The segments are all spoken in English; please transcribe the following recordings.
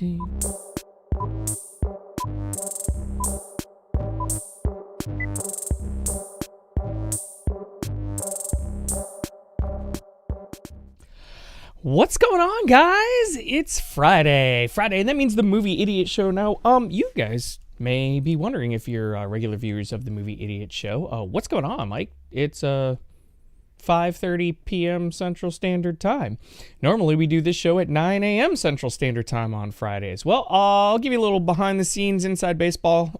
What's going on, guys? It's Friday, and that means the Movie Idiot Show. Now, you guys may be wondering, if you're regular viewers of the Movie Idiot Show, what's going on, Mike? It's 5:30 p.m. Central Standard Time. Normally, we do this show at 9 a.m. Central Standard Time on Fridays. Well, I'll give you a little behind-the-scenes inside baseball.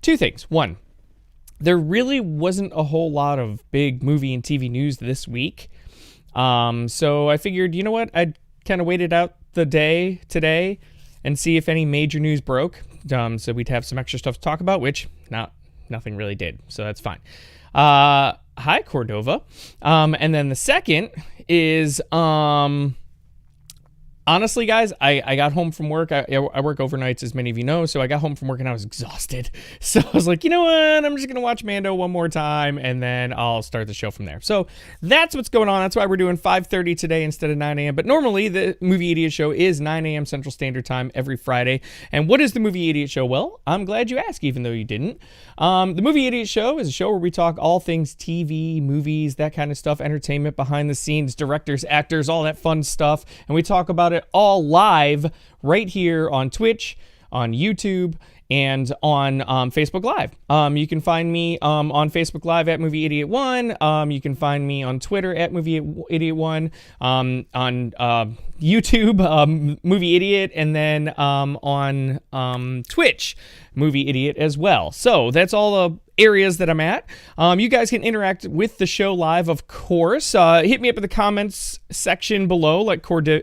Two things. One, there really wasn't a whole lot of big movie and TV news this week. So I figured, you know what, I'd kind of waited out the day today and see if any major news broke. So we'd have some extra stuff to talk about, which nothing really did. So that's fine. Hi, Cordova. And then the second is, honestly, guys, I got home from work. I work overnights, as many of you know, so I got home from work and I was exhausted. So I was like, you know what? I'm just going to watch Mando one more time, and then I'll start the show from there. So that's what's going on. That's why we're doing 5:30 today instead of 9 a.m. But normally, the Movie Idiot Show is 9 a.m. Central Standard Time every Friday. And what is the Movie Idiot Show? Well, I'm glad you asked, even though you didn't. The Movie Idiot Show is a show where we talk all things TV, movies, that kind of stuff, entertainment, behind the scenes, directors, actors, all that fun stuff. And we talk about it all live right here on Twitch, on YouTube, and on Facebook Live. You can find me on Facebook Live at Movie Idiot 1. You can find me on Twitter at Movie Idiot 1. On YouTube, Movie Idiot, and then on Twitch, Movie Idiot as well. So that's all the areas that I'm at. You guys can interact with the show live, of course. Hit me up in the comments section below, like Cordova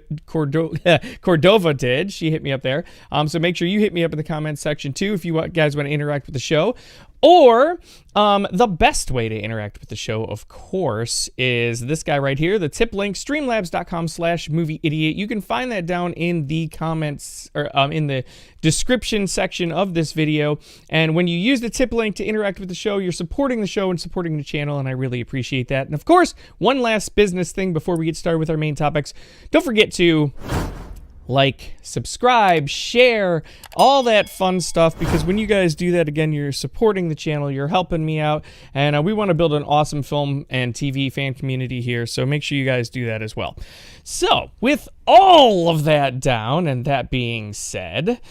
did. She hit me up there. So make sure you hit me up in the comments section too if you guys want to interact with the show. Or the best way to interact with the show, of course, is this guy right here, the tip link, streamlabs.com/movieidiot. You can find that down in the comments, or in the description section of this video. And when you use the tip link to interact with the show, you're supporting the show and supporting the channel, and I really appreciate that. And of course, one last business thing before we get started with our main topics. Don't forget to like, subscribe, share, all that fun stuff, because when you guys do that, again, you're supporting the channel, you're helping me out, and we want to build an awesome film and TV fan community here, so make sure you guys do that as well. So, with all of that down, and that being said,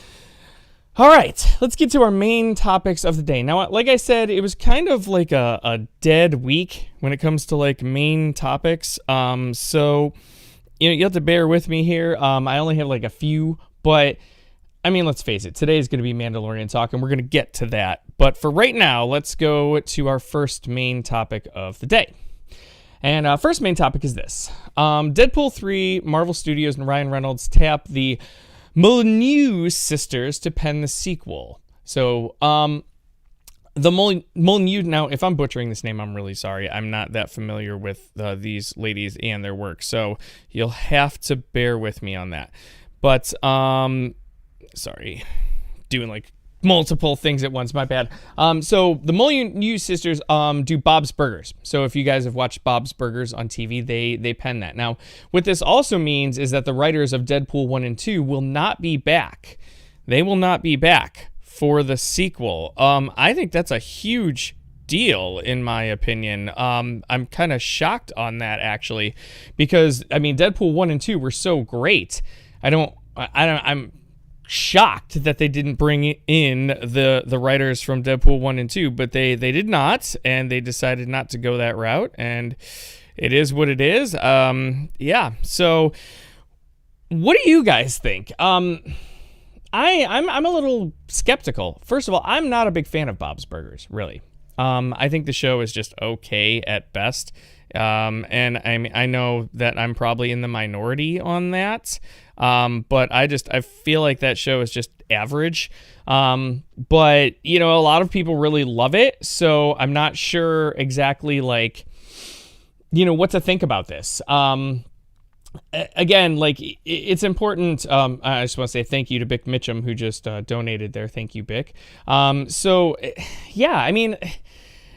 all right, let's get to our main topics of the day. Now, like I said, it was kind of like a dead week when it comes to, like, main topics, so you have to bear with me here. I only have like a few, but I mean, let's face it, today is going to be Mandalorian talk, and we're going to get to that. But for right now, let's go to our first main topic of the day. And first main topic is this. Deadpool 3, Marvel Studios and Ryan Reynolds tap the Molyneux sisters to pen the sequel. So, the Molyneux, now, if I'm butchering this name, I'm really sorry. I'm not that familiar with these ladies and their work, so you'll have to bear with me on that. But, sorry, doing like multiple things at once, my bad. So the Molyneux sisters do Bob's Burgers. So if you guys have watched Bob's Burgers on TV, they pen that. Now, what this also means is that the writers of Deadpool 1 and 2 will not be back. They will not be back for the sequel. I think that's a huge deal, in my opinion. I'm kind of shocked on that, actually, because I mean, Deadpool 1 and 2 were so great. I'm shocked that they didn't bring in the writers from Deadpool 1 and 2, but they did not, and they decided not to go that route, and it is what it is. Yeah, so what do you guys think? I'm a little skeptical. First of all, I'm not a big fan of Bob's Burgers, really. I think the show is just okay at best. And I know that I'm probably in the minority on that. But I feel like that show is just average. But a lot of people really love it. So I'm not sure exactly what to think about this. Again, it's important. I just want to say thank you to Bick Mitchum, who just donated there. Thank you, Bick. So, yeah, I mean,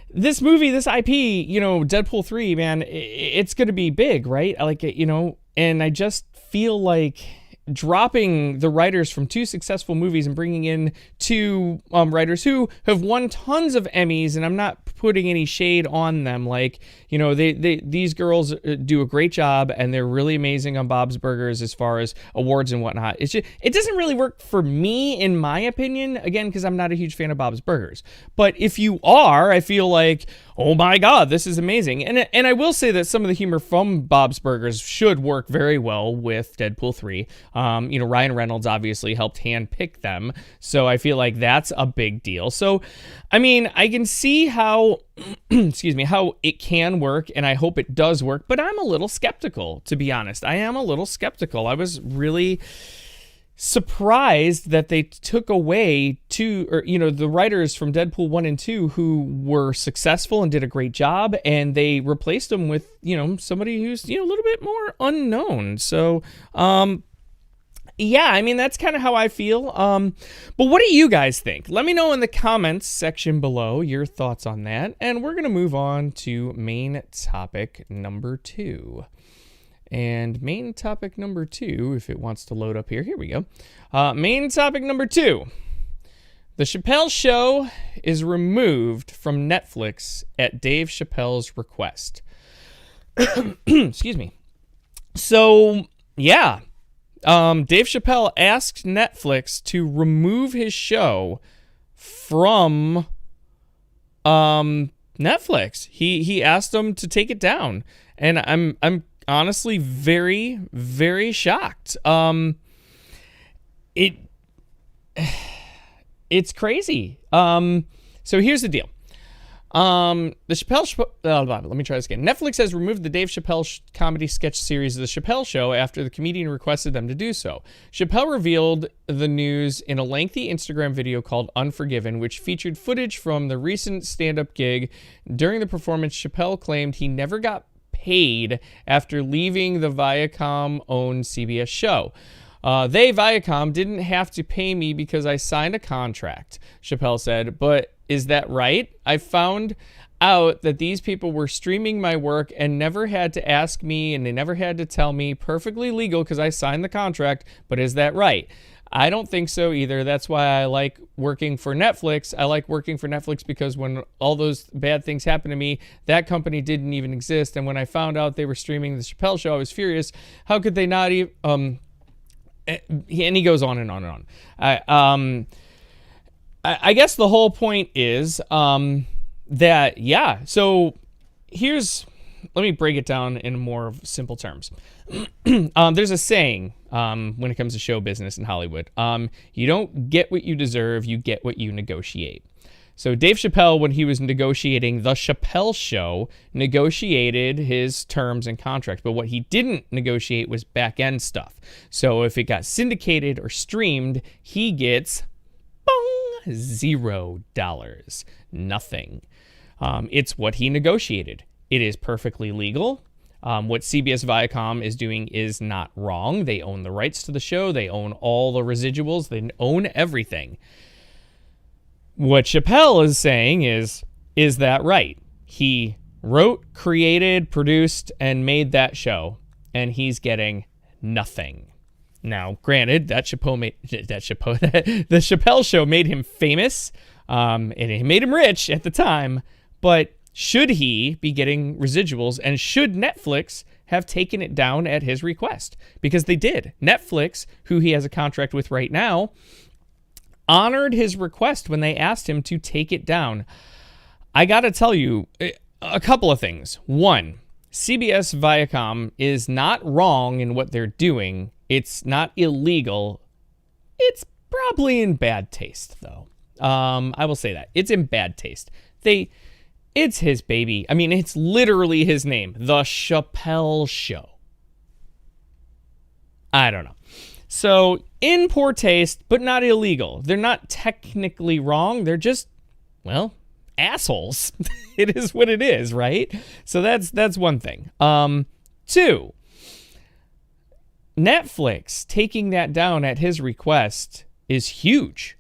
this movie, this IP, Deadpool 3, man, it's going to be big, right? And I just feel like dropping the writers from 2 successful movies and bringing in 2 writers who have won tons of Emmys, and I'm not putting any shade on them. Like, you know, these girls do a great job, and they're really amazing on Bob's Burgers as far as awards and whatnot. It's just, it doesn't really work for me, in my opinion, again, because I'm not a huge fan of Bob's Burgers. But if you are, I feel like, oh my God, this is amazing. And I will say that some of the humor from Bob's Burgers should work very well with Deadpool 3. You know, Ryan Reynolds obviously helped handpick them, so I feel like that's a big deal. So, I mean, I can see how, excuse me, how it can work, and I hope it does work, but I'm a little skeptical, to be honest. I am a little skeptical. I was really surprised that they took away the writers from Deadpool 1 and 2 who were successful and did a great job, and they replaced them with, you know, somebody who's, you know, a little bit more unknown. So, yeah, I mean, that's kind of how I feel. But what do you guys think? Let me know in the comments section below your thoughts on that. And we're going to move on to main topic number 2. And main topic number 2, if it wants to load up here, here we go. Main topic number 2. The Chappelle Show is removed from Netflix at Dave Chappelle's request. Excuse me. So, yeah. Dave Chappelle asked Netflix to remove his show from Netflix. He asked them to take it down, and I'm honestly very, very shocked. It's crazy. So here's the deal. Let me try this again. Netflix has removed the Dave Chappelle comedy sketch series The Chappelle Show after the comedian requested them to do so. Chappelle revealed the news in a lengthy Instagram video called Unforgiven, which featured footage from the recent stand-up gig. During the performance, Chappelle claimed he never got paid after leaving the Viacom-owned CBS show. Viacom, didn't have to pay me because I signed a contract, Chappelle said, but is that right? I found out that these people were streaming my work and never had to ask me, and they never had to tell me. Perfectly legal because I signed the contract, but is that right? I don't think so either. That's why I like working for Netflix. I like working for Netflix because when all those bad things happened to me, that company didn't even exist. And when I found out they were streaming the Chappelle Show, I was furious. How could they not even... And he goes on and on and on. I guess the whole point is that, yeah, so let me break it down in more simple terms. There's a saying when it comes to show business in Hollywood. You don't get what you deserve, you get what you negotiate. So Dave Chappelle, when he was negotiating The Chappelle Show, negotiated his terms and contract. But what he didn't negotiate was back-end stuff. So if it got syndicated or streamed, he gets $0. Nothing. It's what he negotiated. It is perfectly legal. What CBS Viacom is doing is not wrong. They own the rights to the show. They own all the residuals. They own everything. What Chappelle is saying is that right? He wrote, created, produced, and made that show, and he's getting nothing. Now, granted, the Chappelle Show made him famous, and it made him rich at the time, but should he be getting residuals, and should Netflix have taken it down at his request? Because they did. Netflix, who he has a contract with right now, honored his request when they asked him to take it down. I gotta tell you a couple of things. One, CBS Viacom is not wrong in what they're doing. It's not illegal. It's probably in bad taste, though. I will say that. It's in bad taste. It's his baby. I mean, it's literally his name. The Chappelle Show. I don't know. So, in poor taste, but not illegal. They're not technically wrong. They're just, well, assholes. It is what it is, right? So that's one thing. Two, Netflix taking that down at his request is huge.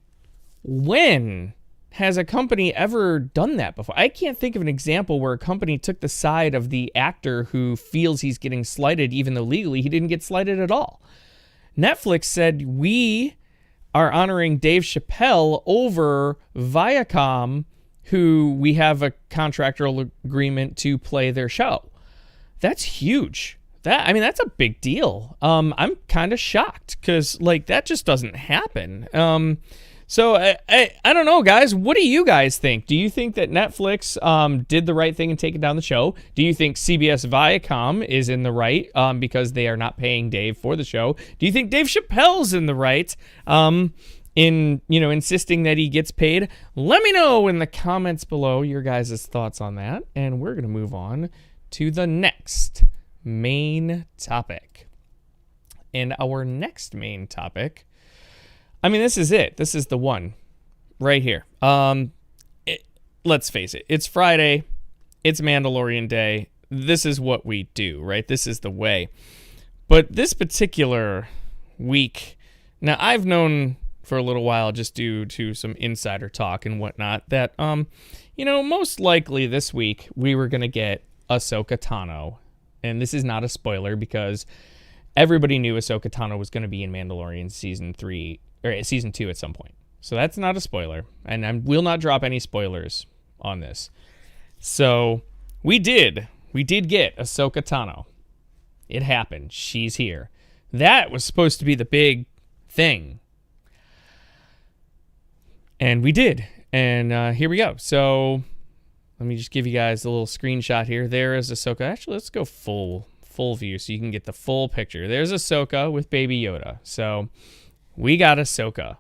When has a company ever done that before? I can't think of an example where a company took the side of the actor who feels he's getting slighted, even though legally he didn't get slighted at all. Netflix said we are honoring Dave Chappelle over Viacom, who we have a contractual agreement to play their show. That's huge. That's a big deal. I'm kind of shocked because that just doesn't happen. So I don't know, guys. What do you guys think? Do you think that Netflix did the right thing in taking down the show? Do you think CBS Viacom is in the right because they are not paying Dave for the show? Do you think Dave Chappelle's in the right in insisting that he gets paid? Let me know in the comments below your guys' thoughts on that, and we're gonna move on to the next main topic. And our next main topic, this is it. This is the one right here. Let's face it. It's Friday. It's Mandalorian Day. This is what we do, right? This is the way. But this particular week, now I've known for a little while, just due to some insider talk and whatnot, that, most likely this week we were going to get Ahsoka Tano. And this is not a spoiler because everybody knew Ahsoka Tano was going to be in Mandalorian season 2 at some point. So that's not a spoiler. And I will not drop any spoilers on this. So we did get Ahsoka Tano. It happened. She's here. That was supposed to be the big thing. And we did. And here we go. So let me just give you guys a little screenshot here. There is Ahsoka. Actually, let's go full view so you can get the full picture. There's Ahsoka with Baby Yoda. So we got Ahsoka.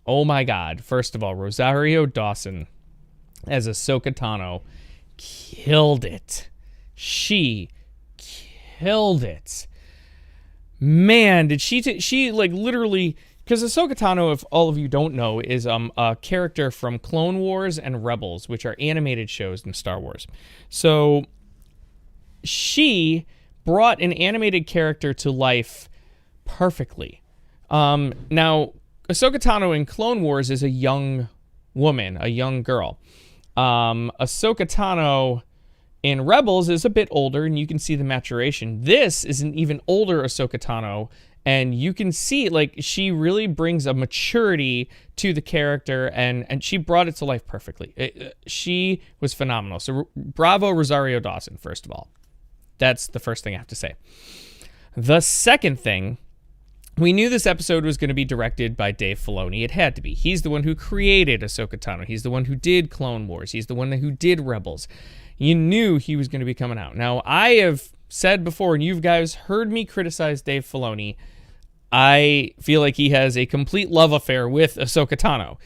Oh my God. First of all, Rosario Dawson as Ahsoka Tano killed it. She killed it. Man, did she literally... Because Ahsoka Tano, if all of you don't know, is a character from Clone Wars and Rebels, which are animated shows in Star Wars. So she brought an animated character to life perfectly. Now, Ahsoka Tano in Clone Wars is a young woman, a young girl. Ahsoka Tano in Rebels is a bit older, and you can see the maturation. This is an even older Ahsoka Tano, and you can see, she really brings a maturity to the character, and she brought it to life perfectly. She was phenomenal. So bravo, Rosario Dawson, first of all. That's the first thing I have to say. The second thing, we knew this episode was going to be directed by Dave Filoni. It had to be. He's the one who created Ahsoka Tano. He's the one who did Clone Wars. He's the one who did Rebels. You knew he was going to be coming out. Now, I have said before, and you guys heard me criticize Dave Filoni, I feel like he has a complete love affair with Ahsoka Tano.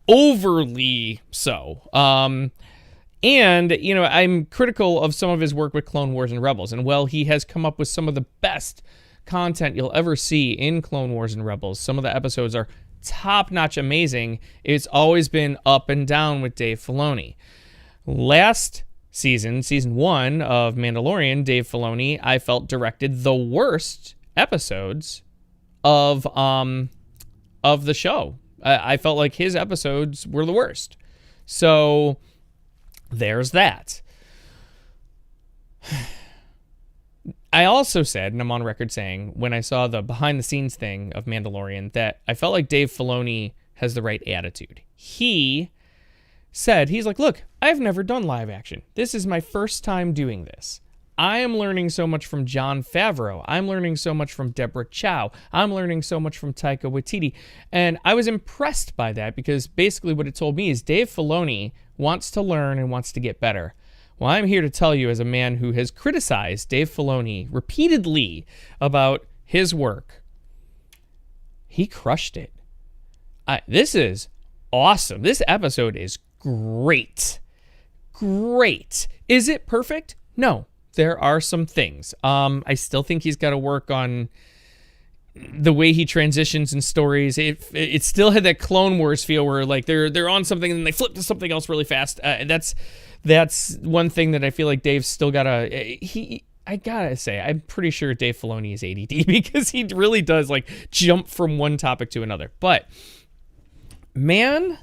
Overly so. And, I'm critical of some of his work with Clone Wars and Rebels. And, he has come up with some of the best content you'll ever see in Clone Wars and Rebels. Some of the episodes are top-notch amazing. It's always been up and down with Dave Filoni. Last season 1 of Mandalorian, Dave Filoni, I felt directed the worst episodes of the show. I felt like his episodes were the worst. So there's that. I also said, and I'm on record saying, when I saw the behind-the-scenes thing of Mandalorian, that I felt like Dave Filoni has the right attitude. He said, he's like, look, I've never done live action. This is my first time doing this. I am learning so much from Jon Favreau. I'm learning so much from Deborah Chow. I'm learning so much from Taika Waititi. And I was impressed by that because basically what it told me is Dave Filoni wants to learn and wants to get better. Well, I'm here to tell you as a man who has criticized Dave Filoni repeatedly about his work, he crushed it. This is awesome. This episode is great. Great. Is it perfect? No. There are some things. I still think he's got to work on the way he transitions in stories. It still had that Clone Wars feel where they're on something and then they flip to something else really fast. That's one thing that I feel like Dave's still gotta. I gotta say, I'm pretty sure Dave Filoni is ADD because he really does jump from one topic to another. But man,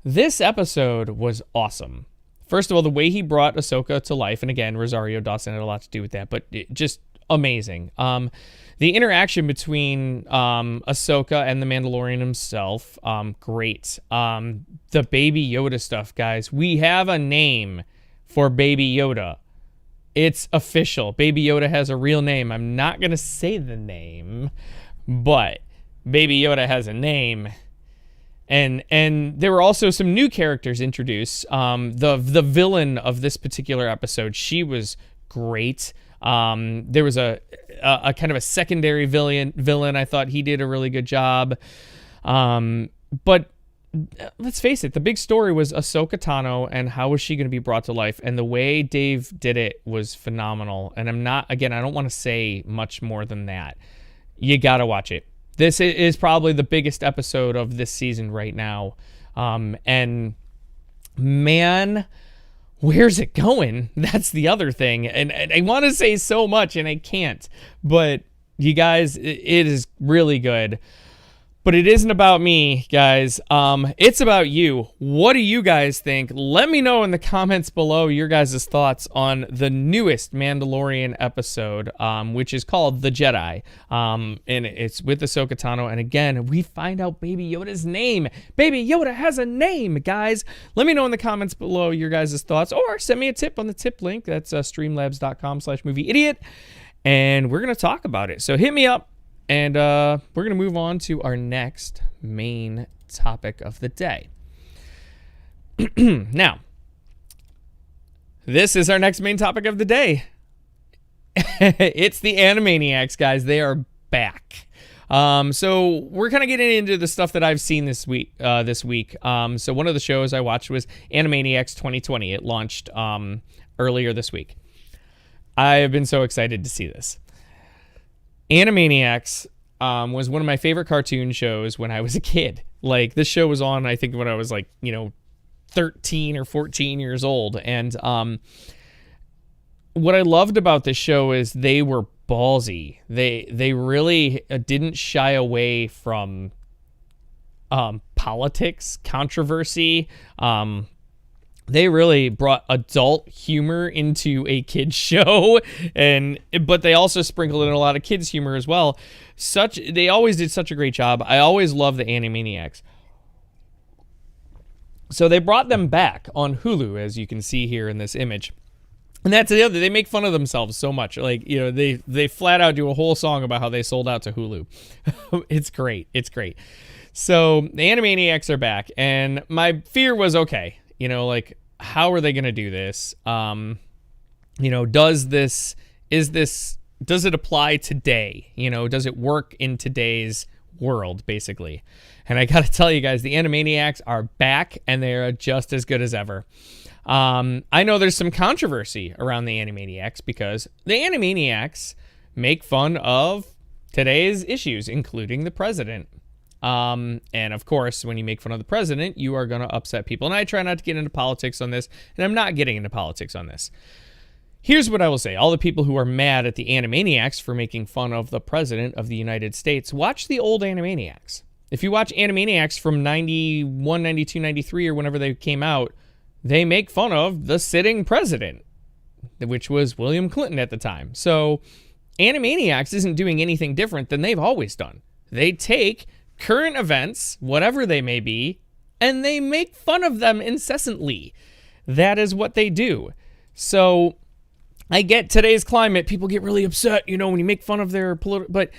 this episode was awesome. First of all, the way he brought Ahsoka to life, and again, Rosario Dawson had a lot to do with that, but just amazing. The interaction between Ahsoka and the Mandalorian himself, great. The Baby Yoda stuff, guys. We have a name for Baby Yoda. It's official. Baby Yoda has a real name. I'm not going to say the name, but Baby Yoda has a name. And there were also some new characters introduced. The villain of this particular episode, she was great. There was a kind of a secondary villain. I thought he did a really good job. But let's face it, the big story was Ahsoka Tano and how was she going to be brought to life. And the way Dave did it was phenomenal. And I don't want to say much more than that. You got to watch it. This is probably the biggest episode of this season right now. And man, where's it going? That's the other thing. And I want to say so much and I can't, but you guys, it is really good. But it isn't about me, guys. It's about you. What do you guys think? Let me know in the comments below your guys' thoughts on the newest Mandalorian episode, which is called The Jedi. And it's with Ahsoka Tano. And again, we find out Baby Yoda's name. Baby Yoda has a name, guys. Let me know in the comments below your guys' thoughts, or send me a tip on the tip link. That's streamlabs.com/movieidiot. And we're going to talk about it. So hit me up. And we're going to move on to our next main topic of the day. Now, this is our next main topic of the day. It's the Animaniacs, guys. They are back. So we're kind of getting into the stuff that I've seen this week. So one of the shows I watched was Animaniacs 2020. It launched earlier this week. I have been so excited to see this. Animaniacs was one of my favorite cartoon shows when I was a kid. Like, this show was on, I think, when I was 13 or 14 years old. And what I loved about this show is they were ballsy. They really didn't shy away from politics, controversy. They really brought adult humor into a kid's show, but they also sprinkled in a lot of kids' humor as well. They always did such a great job. I always loved the Animaniacs. So they brought them back on Hulu, as you can see here in this image. And that's the other, they make fun of themselves so much. They flat out do a whole song about how they sold out to Hulu. It's great. It's great. So the Animaniacs are back, and my fear was, okay, how are they going to do this? Does it apply today? Does it work in today's world, basically? And I got to tell you guys, the Animaniacs are back, and they are just as good as ever. I know there's some controversy around the Animaniacs because the Animaniacs make fun of today's issues, including the president. And of course, when you make fun of the president, you are going to upset people. And I try not to get into politics on this, and I'm not getting into politics on this. Here's what I will say. All the people who are mad at the Animaniacs for making fun of the president of the United States, watch the old Animaniacs. If you watch Animaniacs from 91, 92, 93, or whenever they came out, they make fun of the sitting president, which was William Clinton at the time. So Animaniacs isn't doing anything different than they've always done. They take current events, whatever they may be, and they make fun of them incessantly. That is what they do. So I get today's climate, people get really upset, when you make fun of their political, but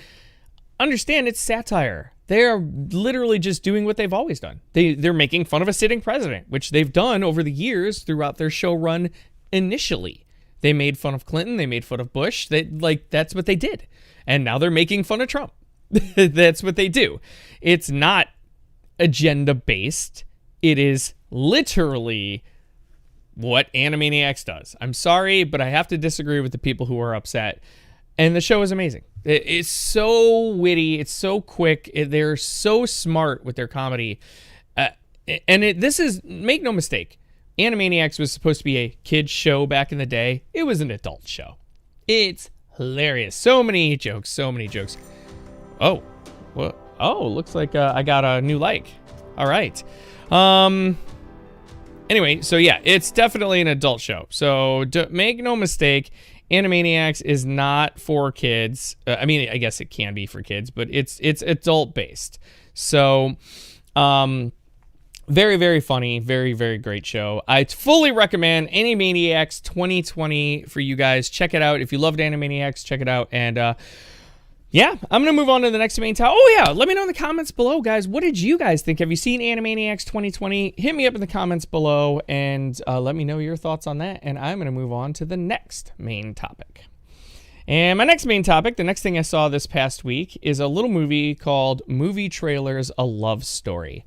understand it's satire. They are literally just doing what they've always done. They're making fun of a sitting president, which they've done over the years throughout their show run initially. They made fun of Clinton, they made fun of Bush. That's what they did. And now they're making fun of Trump. That's what they do. It's not agenda-based. It is literally what Animaniacs does. I'm sorry, but I have to disagree with the people who are upset. And the show is amazing. It's so witty. It's so quick. They're so smart with their comedy. This is, make no mistake, Animaniacs was supposed to be a kid's show back in the day. It was an adult show. It's hilarious. So many jokes. Oh, well, looks like I got a new like. All right. Anyway, so yeah, it's definitely an adult show. So make no mistake, Animaniacs is not for kids. I mean, I guess it can be for kids, but it's adult based. So, very, very funny, very, very great show. I fully recommend Animaniacs 2020 for you guys. Check it out. If you loved Animaniacs, check it out. And yeah, I'm going to move on to the next main topic. Oh, yeah, let me know in the comments below, guys. What did you guys think? Have you seen Animaniacs 2020? Hit me up in the comments below and let me know your thoughts on that. And I'm going to move on to the next main topic. And my next main topic, the next thing I saw this past week, is a little movie called Movie Trailers, A Love Story.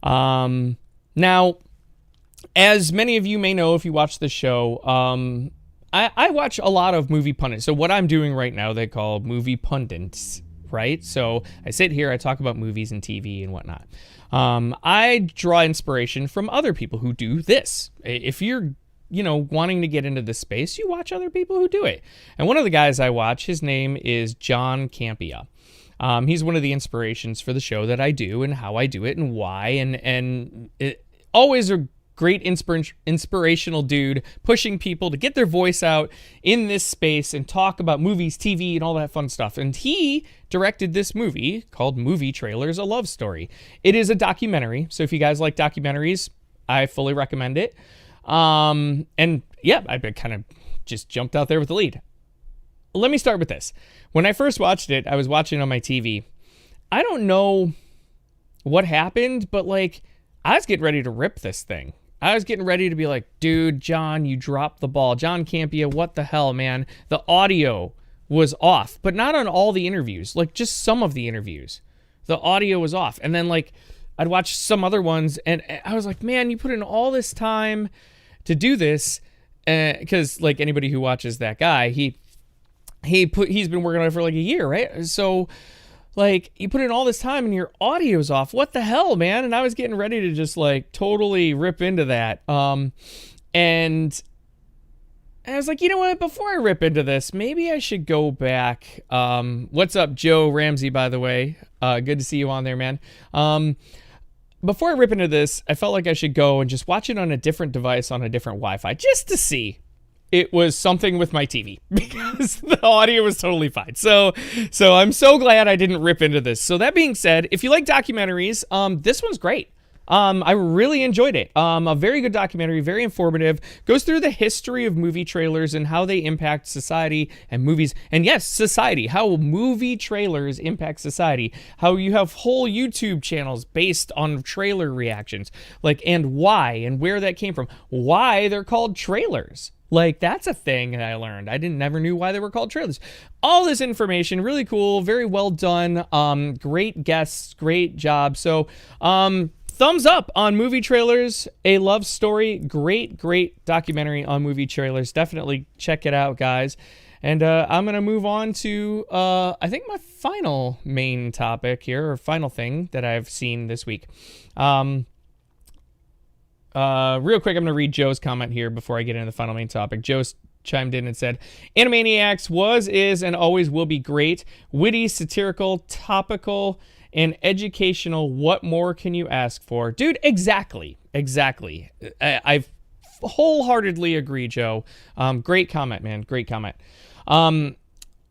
Now, as many of you may know if you watch the show, I watch a lot of movie pundits. So what I'm doing right now, they call movie pundits, right? So I sit here, I talk about movies and TV and whatnot. I draw inspiration from other people who do this. If you're, wanting to get into this space, you watch other people who do it. And one of the guys I watch, his name is John Campea. He's one of the inspirations for the show that I do and how I do it and why. And it, always a great inspirational dude pushing people to get their voice out in this space and talk about movies, TV, and all that fun stuff. And he directed this movie called Movie Trailers, A Love Story. It is a documentary. So if you guys like documentaries, I fully recommend it. And yeah, I kind of just jumped out there with the lead. Let me start with this. When I first watched it, I was watching on my TV. I don't know what happened, but I was getting ready to rip this thing. I was getting ready to be like, dude, John, you dropped the ball. John Campea, what the hell, man? The audio was off, but not on all the interviews, just some of the interviews. The audio was off. And then I'd watch some other ones and I was like, man, you put in all this time to do this. Because anybody who watches that guy, he's been working on it for a year, right? So you put in all this time and your audio's off. What the hell, man? And I was getting ready to just totally rip into that. And I was like, you know what? Before I rip into this, maybe I should go back. What's up, Joe Ramsey, by the way? Good to see you on there, man. Before I rip into this, I felt like I should go and just watch it on a different device on a different Wi-Fi just to see it was something with my TV because the audio was totally fine. So I'm so glad I didn't rip into this. So that being said, if you like documentaries, this one's great. I really enjoyed it. A very good documentary, very informative, goes through the history of movie trailers and how they impact society and movies. And yes, society, how movie trailers impact society, how you have whole YouTube channels based on trailer reactions, and why and where that came from, why they're called trailers. That's a thing that I learned. I never knew why they were called trailers. All this information, really cool, very well done. Great guests, great job. So, thumbs up on Movie Trailers, A Love Story. Great documentary on movie trailers. Definitely check it out, guys. And I'm going to move on to, I think, my final main topic here, or final thing that I've seen this week. Real quick, I'm going to read Joe's comment here before I get into the final main topic. Joe chimed in and said, Animaniacs was, is, and always will be great. Witty, satirical, topical, and educational. What more can you ask for? Dude, exactly. I wholeheartedly agree, Joe. Great comment, man. Great comment. All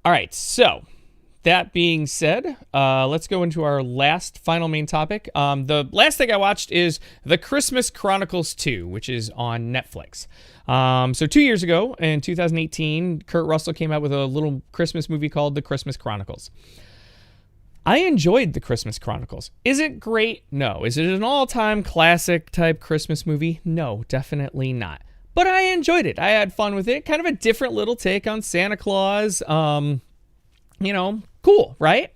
right, so that being said, let's go into our final main topic. The last thing I watched is The Christmas Chronicles 2, which is on Netflix. So 2 years ago, in 2018, Kurt Russell came out with a little Christmas movie called The Christmas Chronicles. I enjoyed The Christmas Chronicles. Is it great? No. Is it an all-time classic type Christmas movie? No, definitely not. But I enjoyed it. I had fun with it. Kind of a different little take on Santa Claus. Cool, right?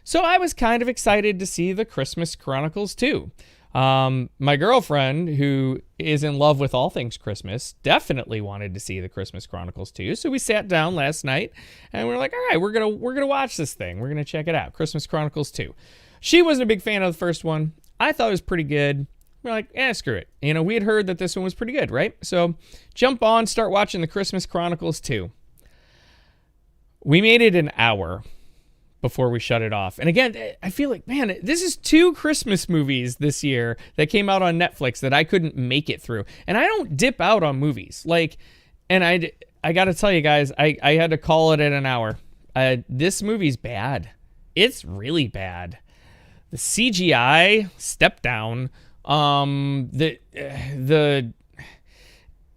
So I was kind of excited to see The Christmas Chronicles 2. My girlfriend, who is in love with all things Christmas, definitely wanted to see The Christmas Chronicles 2. So we sat down last night and we were like, all right, we're gonna watch this thing. We're gonna check it out. Christmas Chronicles 2. She wasn't a big fan of the first one. I thought it was pretty good. We're like, screw it. We had heard that this one was pretty good, right? So jump on, start watching The Christmas Chronicles 2. We made it an hour before we shut it off. And again, I feel like, man, this is 2 Christmas movies this year that came out on Netflix that I couldn't make it through. And I don't dip out on movies. And I got to tell you guys, I had to call it at an hour. This movie's bad. It's really bad. The CGI step down.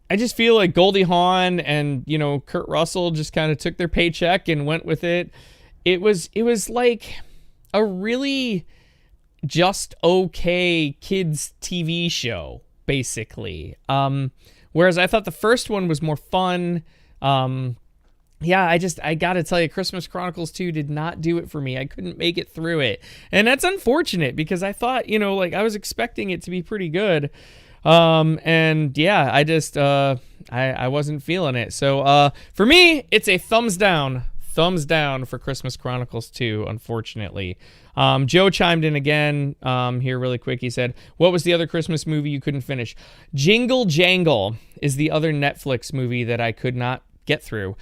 I just feel like Goldie Hawn and, you know, Kurt Russell just kind of took their paycheck and went with it. It was like a really just okay kids TV show, basically. Whereas I thought the first one was more fun. I gotta tell you, Christmas Chronicles 2 did not do it for me. I couldn't make it through it. And that's unfortunate because I thought, you know, like I was expecting it to be pretty good. I wasn't feeling it. So, for me, it's a thumbs down for Christmas Chronicles 2, unfortunately. Joe chimed in again here really quick. He said, what was the other Christmas movie you couldn't finish? Jingle Jangle is the other Netflix movie that I could not get through.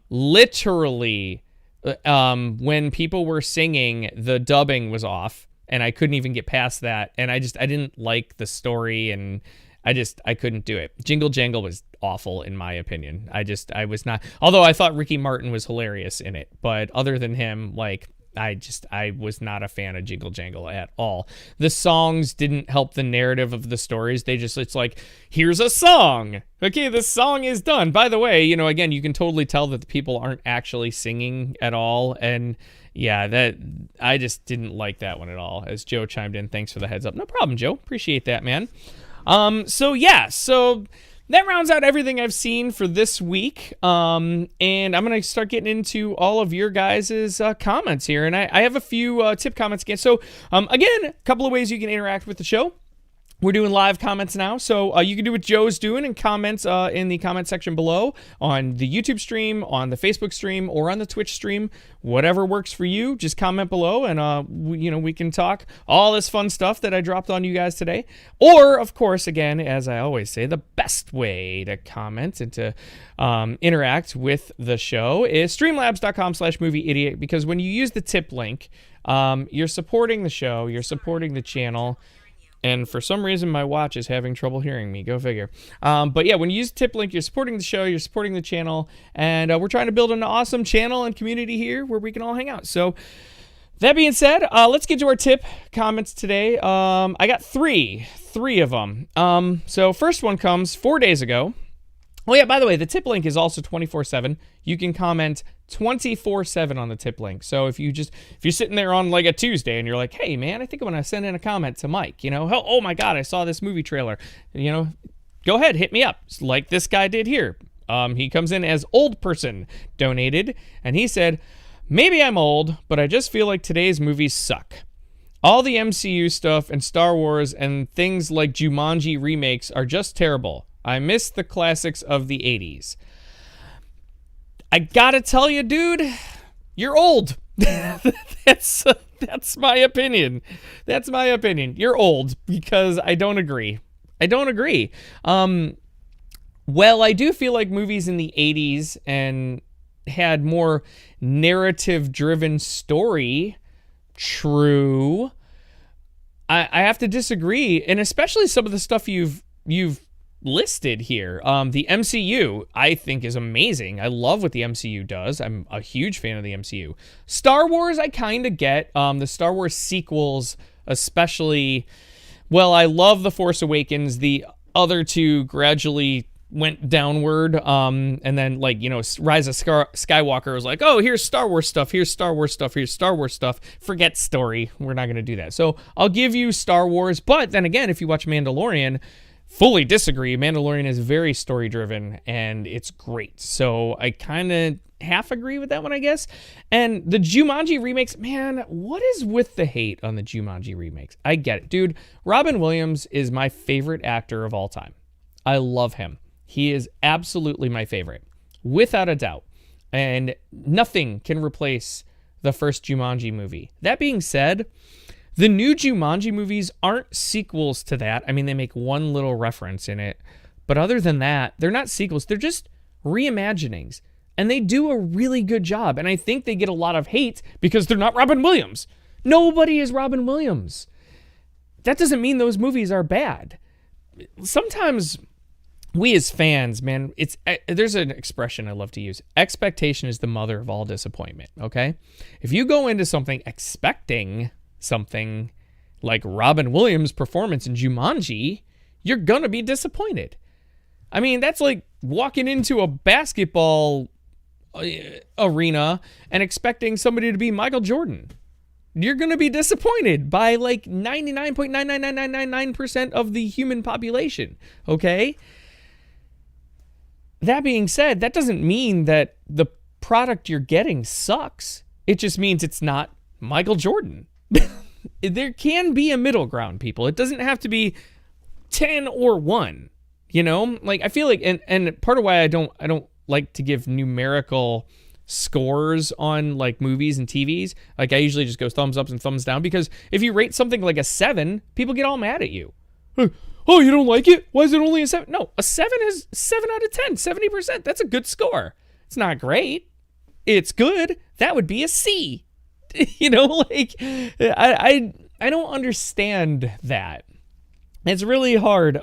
Literally, when people were singing, the dubbing was off, and I couldn't even get past that. And I didn't like the story, and I couldn't do it. Jingle Jangle was awful, in my opinion. I was not, although I thought Ricky Martin was hilarious in it, but other than him, like, I was not a fan of Jingle Jangle at all. The songs didn't help the narrative of the stories. It's like, here's a song. Okay, the song is done. By the way, you know, again, you can totally tell that the people aren't actually singing at all. And yeah, I just didn't like that one at all. As Joe chimed in, thanks for the heads up. No problem, Joe. Appreciate that, man. So that rounds out everything I've seen for this week. And I'm going to start getting into all of your guys' comments here. And I have a few tip comments again. So, again, a couple of ways you can interact with the show. We're doing live comments now, so you can do what Joe's doing and comments in the comment section below on the YouTube stream, on the Facebook stream, or on the Twitch stream. Whatever works for you, just comment below, and we can talk all this fun stuff that I dropped on you guys today. Or, of course, again, as I always say, the best way to comment and to interact with the show is streamlabs.com/movieidiot, because when you use the tip link, you're supporting the show, you're supporting the channel. And for some reason, my watch is having trouble hearing me. Go figure. But yeah, when you use tip link, you're supporting the show, you're supporting the channel, and we're trying to build an awesome channel and community here where we can all hang out. So that being said, let's get to our tip comments today. I got three of them. So first one comes 4 days ago. Oh yeah, by the way, the tip link is also 24/7. You can comment 24/7 on the tip link. So if you're sitting there on like a Tuesday and you're like, hey man, I think I'm gonna send in a comment to Mike, you know, oh my god, I saw this movie trailer, you know, go ahead, hit me up, like this guy did here. He comes in as Old Person Donated, and he said, maybe I'm old, but I just feel like today's movies suck. All the MCU stuff and Star Wars and things like Jumanji remakes are just terrible. I miss the classics of the 80s. I gotta tell you, dude, you're old. That's my opinion. That's my opinion. You're old, because I don't agree. Well, I do feel like movies in the 80s and had more narrative-driven story. True. I have to disagree, and especially some of the stuff you've listed here. The MCU, I think, is amazing. I love what the MCU does. I'm a huge fan of the MCU. Star Wars, I kind of get. The Star Wars sequels, especially, well, I love The Force Awakens. The other two gradually went downward. And then, like, you know, Rise of Skywalker was like, oh, here's Star Wars stuff, here's Star Wars stuff, here's Star Wars stuff. Forget story. We're not going to do that. So I'll give you Star Wars. But then again, if you watch Mandalorian, fully disagree. Mandalorian is very story-driven, and it's great. So I kind of half agree with that one, I guess. And the Jumanji remakes, man, what is with the hate on the Jumanji remakes? I get it. Dude, Robin Williams is my favorite actor of all time. I love him. He is absolutely my favorite, without a doubt. And nothing can replace the first Jumanji movie. That being said, the new Jumanji movies aren't sequels to that. I mean, they make one little reference in it. But other than that, they're not sequels. They're just reimaginings. And they do a really good job. And I think they get a lot of hate because they're not Robin Williams. Nobody is Robin Williams. That doesn't mean those movies are bad. Sometimes we as fans, man, there's an expression I love to use. Expectation is the mother of all disappointment, okay? If you go into something expecting something like Robin Williams' performance in Jumanji, you're going to be disappointed. I mean, that's like walking into a basketball arena and expecting somebody to be Michael Jordan. You're going to be disappointed by like 99.99999% of the human population, okay? That being said, that doesn't mean that the product you're getting sucks. It just means it's not Michael Jordan. There can be a middle ground, people. It doesn't have to be 10 or 1. You know, like I feel like, and part of why I don't like to give numerical scores on like movies and TVs. Like I usually just go thumbs ups and thumbs down, because if you rate something like a 7, people get all mad at you. Oh, you don't like it? Why is it only a 7? No, a 7 is 7 out of 10, 70%. That's a good score. It's not great. It's good. That would be a C. You know, like I don't understand that. It's really hard.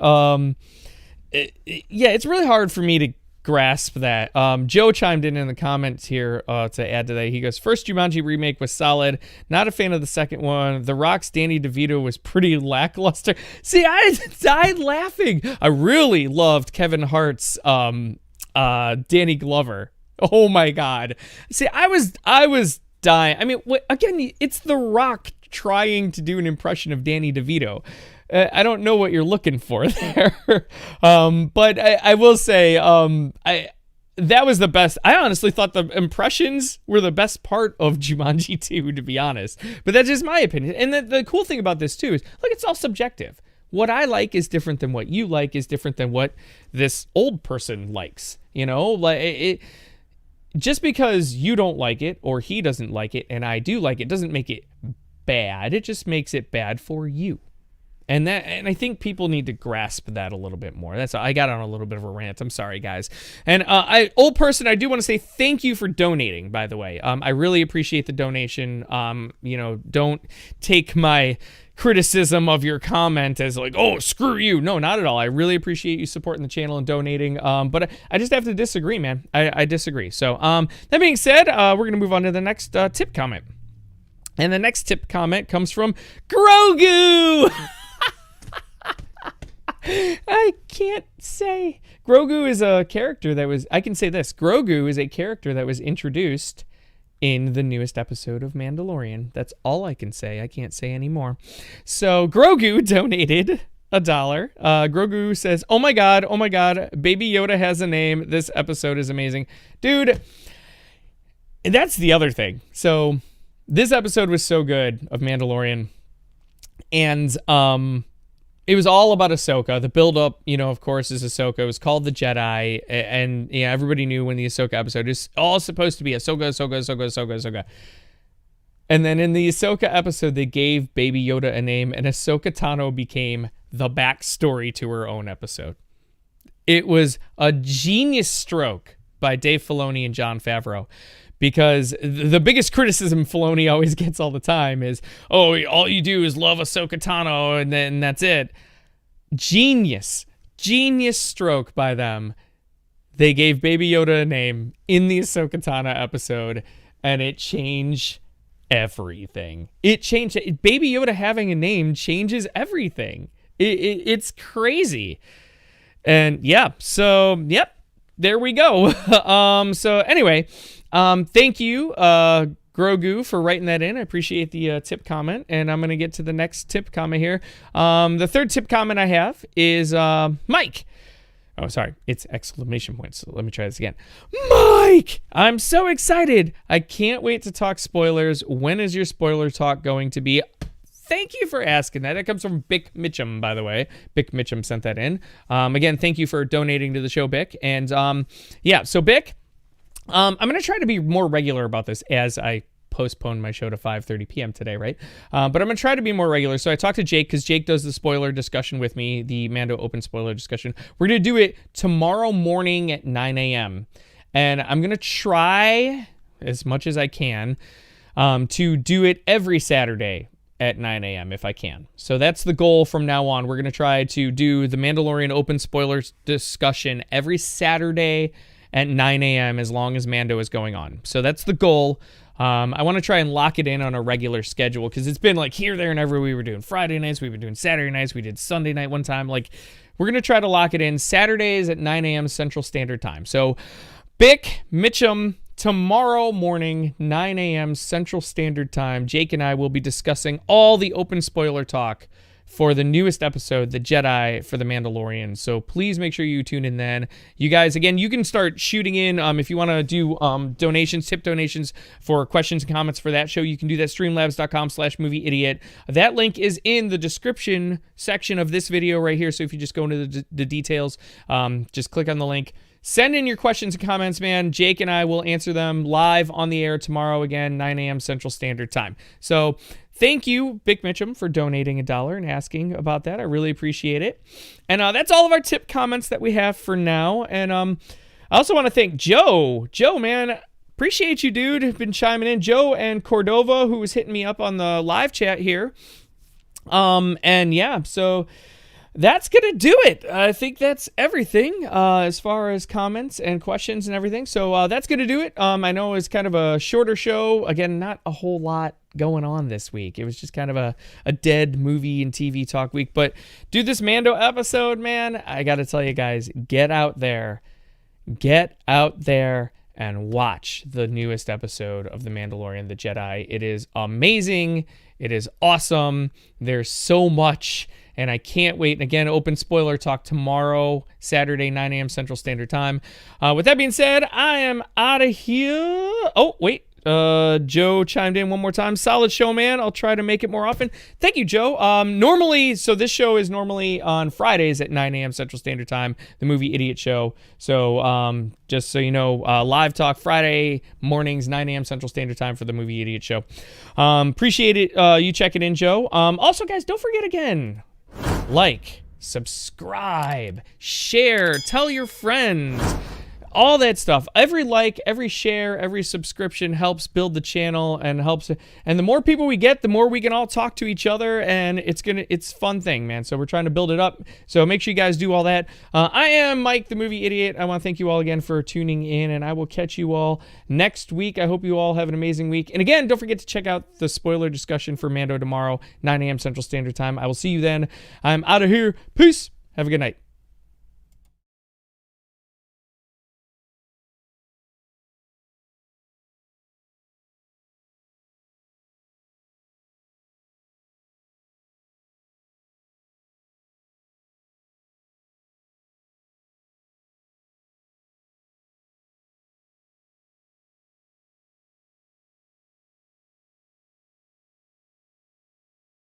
It's really hard for me to grasp that. Joe chimed in the comments here to add to that. He goes, first Jumanji remake was solid. Not a fan of the second one. The Rock's Danny DeVito was pretty lackluster. See, I died laughing. I really loved Kevin Hart's Danny Glover. Oh my God. See, I was dying. I mean, again, it's The Rock trying to do an impression of Danny DeVito. I don't know what you're looking for there. But I will say, that was the best. I honestly thought the impressions were the best part of Jumanji 2, to be honest. But that's just my opinion. And the cool thing about this too is, look, it's all subjective. What I like is different than what you like, is different than what this old person likes. You know, like just because you don't like it or he doesn't like it and I do like it doesn't make it bad. It just makes it bad for you. And I think people need to grasp that a little bit more. I got on a little bit of a rant. I'm sorry, guys. And old person, I do want to say thank you for donating, by the way. I really appreciate the donation. You know, don't take my criticism of your comment as like, oh, screw you. No, not at all. I really appreciate you supporting the channel and donating. But I just have to disagree, man. I disagree. So that being said, we're going to move on to the next tip comment. And the next tip comment comes from GROGU. I can't say. GROGU is a character that was, I can say this. GROGU is a character that was introduced in the newest episode of Mandalorian. That's all I can say. I can't say any more. So GROGU donated $1. GROGU says, oh my God, Baby Yoda has a name. This episode is amazing. Dude, that's the other thing. So this episode was so good of Mandalorian. And, it was all about Ahsoka. The build-up, you know, of course, is Ahsoka. It was called The Jedi, and yeah, everybody knew when the Ahsoka episode is all supposed to be Ahsoka. And then in the Ahsoka episode, they gave Baby Yoda a name, and Ahsoka Tano became the backstory to her own episode. It was a genius stroke by Dave Filoni and Jon Favreau. Because the biggest criticism Filoni always gets all the time is, oh, all you do is love Ahsoka Tano and then that's it. Genius stroke by them. They gave Baby Yoda a name in the Ahsoka Tano episode, and it changed everything. It changed. Baby Yoda having a name changes everything. It's crazy. And yeah, so yep, there we go. So anyway. Thank you, GROGU, for writing that in. I appreciate the tip comment, and I'm going to get to the next tip comment here. The third tip comment I have is Mike. Oh, sorry. It's exclamation points. So let me try this again. Mike! I'm so excited. I can't wait to talk spoilers. When is your spoiler talk going to be? Thank you for asking that. It comes from Bick Mitchum, by the way. Bick Mitchum sent that in. Again, thank you for donating to the show, Bick. And yeah, so Bick, I'm going to try to be more regular about this as I postponed my show to 5:30 p.m. today, right? But I'm going to try to be more regular. So I talked to Jake, because Jake does the spoiler discussion with me, the Mando Open spoiler discussion. We're going to do it tomorrow morning at 9 a.m. And I'm going to try, as much as I can, to do it every Saturday at 9 a.m. if I can. So that's the goal from now on. We're going to try to do the Mandalorian open spoilers discussion every Saturday at 9 a.m. as long as Mando is going on. So that's the goal. I want to try and lock it in on a regular schedule because it's been like here, there, and everywhere. We were doing Friday nights. We've been doing Saturday nights. We did Sunday night one time. Like, we're going to try to lock it in Saturdays at 9 a.m. Central Standard Time. So Bick, Mitchum, tomorrow morning, 9 a.m. Central Standard Time, Jake and I will be discussing all the open spoiler talk for the newest episode, The Jedi for The Mandalorian. So please make sure you tune in then. You guys, again, you can start shooting in if you want to do donations, tip donations for questions and comments for that show. You can do that, streamlabs.com/movieidiot. That link is in the description section of this video right here. So if you just go into the details, just click on the link. Send in your questions and comments, man. Jake and I will answer them live on the air tomorrow, again, 9 a.m. Central Standard Time. So thank you, Bick Mitchum, for donating $1 and asking about that. I really appreciate it. And that's all of our tip comments that we have for now. And I also want to thank Joe. Joe, man, appreciate you, dude. Been chiming in. Joe and Cordova, who was hitting me up on the live chat here. And yeah, so that's going to do it. I think that's everything as far as comments and questions and everything. So that's going to do it. I know it's kind of a shorter show. Again, not a whole lot going on this week. It was just kind of a dead movie and TV talk week. But dude, this Mando episode, man, I got to tell you guys, get out there and watch the newest episode of The Mandalorian, The Jedi. It is amazing. It is awesome. There's so much. And I can't wait. And again, open spoiler talk tomorrow, Saturday, 9 a.m. Central Standard Time. With that being said, I am out of here. Oh, wait. Joe chimed in one more time. Solid show, man. I'll try to make it more often. Thank you, Joe. So this show is normally on Fridays at 9 a.m. Central Standard Time, the Movie Idiot Show. So just so you know, live talk Friday mornings, 9 a.m. Central Standard Time for the Movie Idiot Show. Appreciate it. You checking in, Joe. Also, guys, don't forget again, like, subscribe, share, tell your friends. All that stuff. Every like, every share, every subscription helps build the channel and helps. And the more people we get, the more we can all talk to each other, and it's a fun thing, man. So we're trying to build it up. So make sure you guys do all that. I am Mike, the Movie Idiot. I want to thank you all again for tuning in, and I will catch you all next week. I hope you all have an amazing week. And again, don't forget to check out the spoiler discussion for Mando tomorrow, 9 a.m. Central Standard Time. I will see you then. I'm out of here. Peace. Have a good night.